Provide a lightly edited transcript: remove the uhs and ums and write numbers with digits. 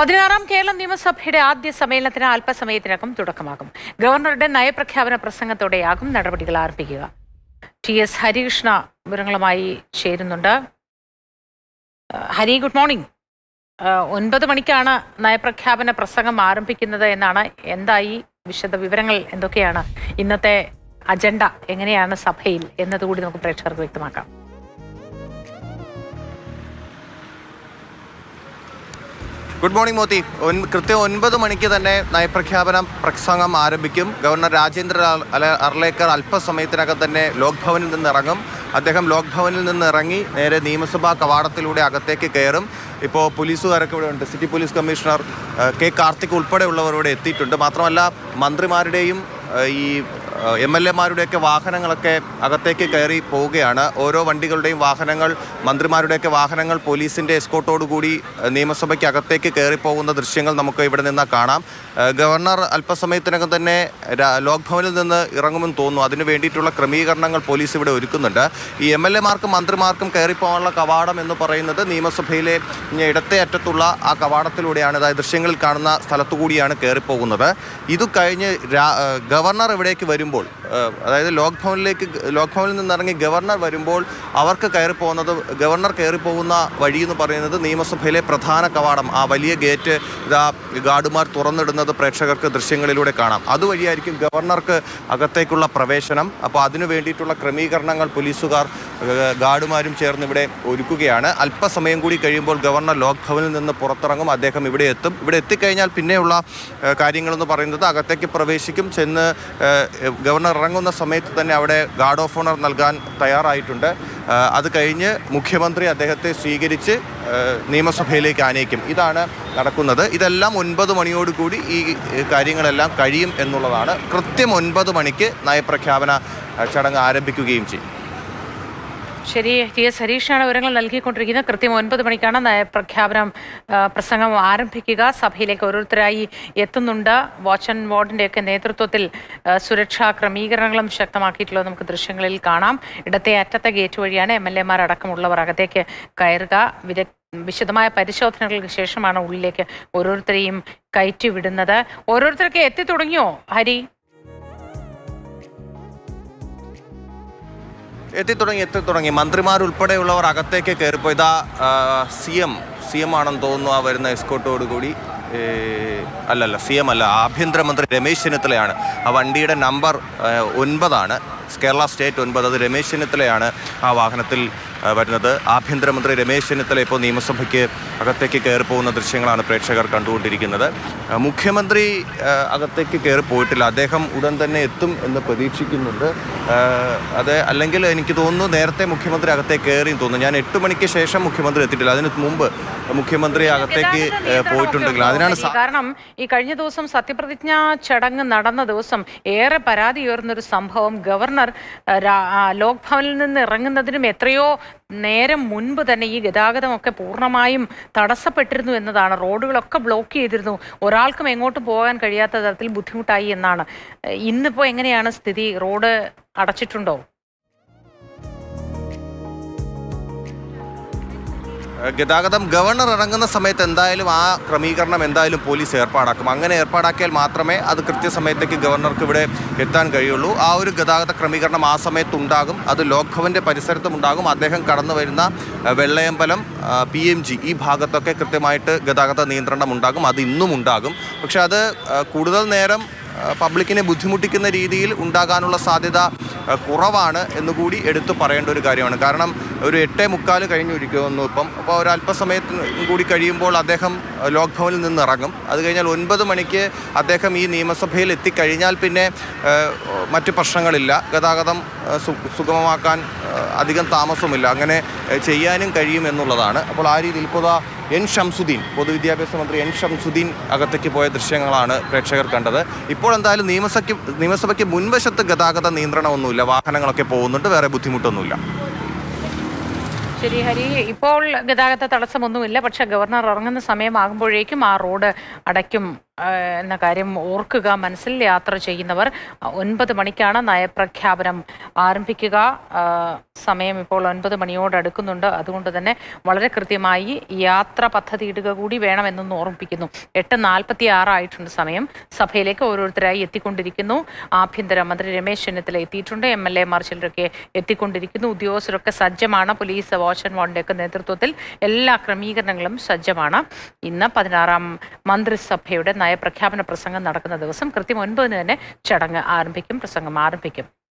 16ാം കേരള നിയമസഭയുടെ ആദ്യ സമ്മേളനത്തിന് അല്പസമയത്തിനകം തുടക്കമാകും. ഗവർണറുടെ നയപ്രഖ്യാപന പ്രസംഗത്തോടെയാകും നടപടികൾ ആരംഭിക്കുക. TS ഹരികൃഷ്ണ വിവരങ്ങളുമായി ചേരുന്നുണ്ട്. Hari, good morning. 9 മണിക്കാണ് നയപ്രഖ്യാപന പ്രസംഗം ആരംഭിക്കുന്നത് എന്നാണ്. എന്തായി വിശദ വിവരങ്ങൾ എന്തൊക്കെയാണ്? ഇന്നത്തെ അജണ്ട എങ്ങനെയാണ് സഭയിൽ എന്നതുകൂടി നമുക്ക് പ്രേക്ഷകർക്ക് വ്യക്തമാക്കാം. Good morning Mothi. കൃത്യം 9 മണിക്ക് തന്നെ നയപ്രഖ്യാപന പ്രസംഗം ആരംഭിക്കും. ഗവർണർ രാജേന്ദ്ര അർലേക്കർ അല്പസമയത്തിനകം തന്നെ ലോക് ഭവനിൽ നിന്ന് ഇറങ്ങും. അദ്ദേഹം ലോക് ഭവനിൽ നിന്ന് ഇറങ്ങി നേരെ നിയമസഭാ കവാടത്തിലൂടെ അകത്തേക്ക് കയറും. ഇപ്പോൾ പോലീസുകാരൊക്കെ ഇവിടെ ഉണ്ട്. City police commissioner K. Karthik ഉൾപ്പെടെയുള്ളവർ ഇവിടെ എത്തിയിട്ടുണ്ട്. മാത്രമല്ല മന്ത്രിമാരുടെയും ഈ MLA-മാരുടെയൊക്കെ വാഹനങ്ങളൊക്കെ അകത്തേക്ക് കയറി പോവുകയാണ്. ഓരോ വണ്ടികളുടെയും വാഹനങ്ങൾ, മന്ത്രിമാരുടെയൊക്കെ വാഹനങ്ങൾ പോലീസിൻ്റെ എസ്കോർട്ടോടുകൂടി നിയമസഭയ്ക്ക് അകത്തേക്ക് കയറി പോകുന്ന ദൃശ്യങ്ങൾ നമുക്ക് ഇവിടെ നിന്ന് കാണാം. ഗവർണർ അല്പസമയത്തിനകം തന്നെ ലോക് ഭവനിൽ നിന്ന് ഇറങ്ങുമെന്ന് തോന്നുന്നു. അതിന് വേണ്ടിയിട്ടുള്ള ക്രമീകരണങ്ങൾ പോലീസ് ഇവിടെ ഒരുക്കുന്നുണ്ട്. ഈ MLA-മാർക്കും മന്ത്രിമാർക്കും കയറിപ്പോകാനുള്ള കവാടം എന്ന് പറയുന്നത് നിയമസഭയിലെ ഇടത്തെ അറ്റത്തുള്ള ആ കവാടത്തിലൂടെയാണ്. അതായത് ദൃശ്യങ്ങളിൽ കാണുന്ന സ്ഥലത്തുകൂടിയാണ് കയറിപ്പോകുന്നത്. ഇത് കഴിഞ്ഞ് ഗവർണർ ഇവിടേക്ക് വരുമ്പോൾ, അതായത് ലോക് ഭവനിൽ നിന്നിറങ്ങി ഗവർണർ വരുമ്പോൾ അവർക്ക് ഗവർണർ കയറിപ്പോകുന്ന വഴി എന്ന് പറയുന്നത് നിയമസഭയിലെ പ്രധാന കവാടം, ആ വലിയ ഗേറ്റ് ഇതാ ഗാർഡുമാർ തുറന്നിടുന്നത് പ്രേക്ഷകർക്ക് ദൃശ്യങ്ങളിലൂടെ കാണാം. അതുവഴിയായിരിക്കും ഗവർണർക്ക് അകത്തേക്കുള്ള പ്രവേശനം. അപ്പോൾ അതിനു വേണ്ടിയിട്ടുള്ള ക്രമീകരണങ്ങൾ പോലീസുകാർ ഗാർഡുമാരും ചേർന്ന് ഇവിടെ ഒരുക്കുകയാണ്. അല്പസമയം കൂടി കഴിയുമ്പോൾ ഗവർണർ ലോക് ഭവനിൽ നിന്ന് പുറത്തിറങ്ങും. അദ്ദേഹം ഇവിടെ എത്തും. ഇവിടെ എത്തിക്കഴിഞ്ഞാൽ പിന്നെയുള്ള കാര്യങ്ങളെന്ന് പറയുന്നത് അകത്തേക്ക് പ്രവേശിക്കും. ചെന്ന് ഗവർണർ ഇറങ്ങുന്ന സമയത്ത് തന്നെ അവിടെ ഗാർഡ് ഓഫ് ഓണർ നൽകാൻ തയ്യാറായിട്ടുണ്ട്. അത് കഴിഞ്ഞ് മുഖ്യമന്ത്രി അദ്ദേഹത്തെ സ്വീകരിച്ച് നിയമസഭയിലേക്ക് ആനയിക്കും. ഇതാണ് നടക്കുന്നത്. ഇതെല്ലാം 9 മണിയോടുകൂടി ഈ കാര്യങ്ങളെല്ലാം കഴിയും എന്നുള്ളതാണ്. കൃത്യം 9 മണിക്ക് നയപ്രഖ്യാപന ചടങ്ങ് ആരംഭിക്കുകയും ചെയ്യും. ശരി, TS ഹരീഷാണ് വിവരങ്ങൾ നൽകിക്കൊണ്ടിരിക്കുന്നത്. കൃത്യം 9 മണിക്കാണ് നയപ്രഖ്യാപനം പ്രസംഗം ആരംഭിക്കുക. സഭയിലേക്ക് ഓരോരുത്തരായി എത്തുന്നുണ്ട്. വാച്ച് ആൻഡ് വാർഡിൻ്റെയൊക്കെ നേതൃത്വത്തിൽ സുരക്ഷാ ക്രമീകരണങ്ങളും ശക്തമാക്കിയിട്ടുള്ളത് നമുക്ക് ദൃശ്യങ്ങളിൽ കാണാം. ഇടത്തെ അറ്റത്തെ ഗേറ്റ് വഴിയാണ് MLA-മാർ അടക്കമുള്ളവർ അകത്തേക്ക് കയറുക. വിശദമായ പരിശോധനകൾക്ക് ശേഷമാണ് ഉള്ളിലേക്ക് ഓരോരുത്തരെയും കയറ്റിവിടുന്നത്. ഓരോരുത്തരൊക്കെ എത്തി തുടങ്ങിയോ ഹരി? എത്തിത്തുടങ്ങി. മന്ത്രിമാരുൾപ്പെടെയുള്ളവർ അകത്തേക്ക് കയറിപ്പോയി. ഇതാ CM ആണെന്ന് തോന്നുന്നു ആ വരുന്ന എസ്കോർട്ടോടുകൂടി. അല്ലല്ല, CM അല്ല, ആഭ്യന്തരമന്ത്രി രമേശ് ചെന്നിത്തലയാണ്. ആ വണ്ടിയുടെ നമ്പർ 9 കേരള സ്റ്റേറ്റ് 9. അത് രമേശ് ചെന്നിത്തലയാണ് ആ വാഹനത്തിൽ വരുന്നത്. ആഭ്യന്തരമന്ത്രി രമേശ് ചെന്നിത്തല ഇപ്പോൾ നിയമസഭയ്ക്ക് അകത്തേക്ക് കയറിപ്പോകുന്ന ദൃശ്യങ്ങളാണ് പ്രേക്ഷകർ കണ്ടുകൊണ്ടിരിക്കുന്നത്. മുഖ്യമന്ത്രി അകത്തേക്ക് കയറി പോയിട്ടില്ല. അദ്ദേഹം ഉടൻ തന്നെ എത്തും എന്ന് പ്രതീക്ഷിക്കുന്നുണ്ട്. അത് അല്ലെങ്കിൽ എനിക്ക് തോന്നുന്നു നേരത്തെ മുഖ്യമന്ത്രി അകത്തേക്ക് കയറിയെന്ന് തോന്നുന്നു. ഞാൻ 8 മണിക്ക് ശേഷം മുഖ്യമന്ത്രി എത്തിയിട്ടില്ല. അതിന് മുമ്പ് മുഖ്യമന്ത്രി അകത്തേക്ക് പോയിട്ടുണ്ടെങ്കിൽ അതിനാണ് കാരണം ഈ കഴിഞ്ഞ ദിവസം സത്യപ്രതിജ്ഞാ ചടങ്ങ് നടന്ന ദിവസം ഏറെ പരാതി ഉയർന്നൊരു സംഭവം, ഗവർണർ ലോക് ഭവനിൽ നിന്ന് ഇറങ്ങുന്നതിനും എത്രയോ നേരം മുൻപ് തന്നെ ഈ ഗതാഗതമൊക്കെ പൂർണ്ണമായും തടസ്സപ്പെട്ടിരുന്നു എന്നതാണ്. റോഡുകളൊക്കെ ബ്ലോക്ക് ചെയ്തിരുന്നു. ഒരാൾക്കും എങ്ങോട്ടും പോകാൻ കഴിയാത്ത തരത്തിൽ ബുദ്ധിമുട്ടായി എന്നാണ്. ഇന്നിപ്പോൾ എങ്ങനെയാണ് സ്ഥിതി? റോഡ് അടച്ചിട്ടുണ്ടോ? ഗതാഗതം ഗവർണർ ഇറങ്ങുന്ന സമയത്ത് എന്തായാലും ആ ക്രമീകരണം എന്തായാലും പോലീസ് ഏർപ്പാടാക്കും. അങ്ങനെ ഏർപ്പാടാക്കിയാൽ മാത്രമേ അത് കൃത്യസമയത്തേക്ക് ഗവർണർക്ക് ഇവിടെ എത്താൻ കഴിയുള്ളൂ. ആ ഒരു ഗതാഗത ക്രമീകരണം ആ സമയത്തുണ്ടാകും. അത് ലോക് ഭവൻ്റെ പരിസരത്തും ഉണ്ടാകും. അദ്ദേഹം കടന്നു വരുന്ന വെള്ളയമ്പലം, PMG ഈ ഭാഗത്തൊക്കെ കൃത്യമായിട്ട് ഗതാഗത നിയന്ത്രണം ഉണ്ടാകും. അത് ഇന്നും ഉണ്ടാകും. പക്ഷെ അത് കൂടുതൽ നേരം പബ്ലിക്കിനെ ബുദ്ധിമുട്ടിക്കുന്ന രീതിയിൽ ഉണ്ടാകാനുള്ള സാധ്യത കുറവാണ് എന്നുകൂടി എടുത്തു പറയേണ്ട ഒരു കാര്യമാണ്. കാരണം ഒരു 8:45 കഴിഞ്ഞിരിക്കുന്നു ഇപ്പം. അപ്പോൾ ഒരു അല്പസമയത്തിന് കൂടി കഴിയുമ്പോൾ അദ്ദേഹം ലോക് ഭവനിൽ നിന്ന് ഇറങ്ങും. അത് കഴിഞ്ഞാൽ 9 മണിക്ക് അദ്ദേഹം ഈ നിയമസഭയിൽ എത്തിക്കഴിഞ്ഞാൽ പിന്നെ മറ്റ് പ്രശ്നങ്ങളില്ല. ഗതാഗതം സുഗമമാക്കാൻ അധികം താമസമില്ല. അങ്ങനെ ചെയ്യാനും കഴിയും എന്നുള്ളതാണ്. അപ്പോൾ ആ രീതിയിൽ ഇപ്പോൾ N. ഷംസുദ്ദീൻ, പൊതുവിദ്യാഭ്യാസ മന്ത്രി N. ഷംസുദ്ദീൻ അകത്തേക്ക് പോയ ദൃശ്യങ്ങളാണ് പ്രേക്ഷകർ കണ്ടത്. ഇപ്പോൾ എന്തായാലും നിയമസഭയ്ക്ക് മുൻവശത്ത് ഗതാഗത നിയന്ത്രണമൊന്നുമില്ല. വാഹനങ്ങളൊക്കെ പോകുന്നുണ്ട്. വേറെ ബുദ്ധിമുട്ടൊന്നുമില്ല. ശരി ഹരി, ഇപ്പോൾ ഗതാഗത തടസ്സമൊന്നുമില്ല. പക്ഷെ ഗവർണർ ഇറങ്ങുന്ന സമയമാകുമ്പോഴേക്കും ആ റോഡ് അടയ്ക്കും എന്ന കാര്യം ഓർക്കുക. മനസ്സിൽ യാത്ര ചെയ്യുന്നവർ 9 മണിക്കാണ് നയപ്രഖ്യാപനം ആരംഭിക്കുക. സമയം ഇപ്പോൾ 9 മണിയോടടുക്കുന്നുണ്ട്. അതുകൊണ്ട് തന്നെ വളരെ കൃത്യമായി യാത്ര പദ്ധതി ഇടുക കൂടി വേണമെന്നൊന്ന് ഓർമ്മിപ്പിക്കുന്നു. 8:46 ആയിട്ടുണ്ട് സമയം. സഭയിലേക്ക് ഓരോരുത്തരായി എത്തിക്കൊണ്ടിരിക്കുന്നു. ആഭ്യന്തരമന്ത്രി രമേശ് ചെന്നിത്തല എത്തിയിട്ടുണ്ട്. MLA മാർ ചിലരൊക്കെ എത്തിക്കൊണ്ടിരിക്കുന്നു. ഉദ്യോഗസ്ഥരൊക്കെ സജ്ജമാണ്. പോലീസ് വാച്ച് ആൻഡ് വാർഡിൻ്റെയൊക്കെ നേതൃത്വത്തിൽ എല്ലാ ക്രമീകരണങ്ങളും സജ്ജമാണ്. ഇന്ന് 16ാം മന്ത്രിസഭയുടെ നയപ്രഖ്യാപന പ്രസംഗം നടക്കുന്ന ദിവസം കൃത്യം 9-ന് തന്നെ പ്രസംഗം ആരംഭിക്കും.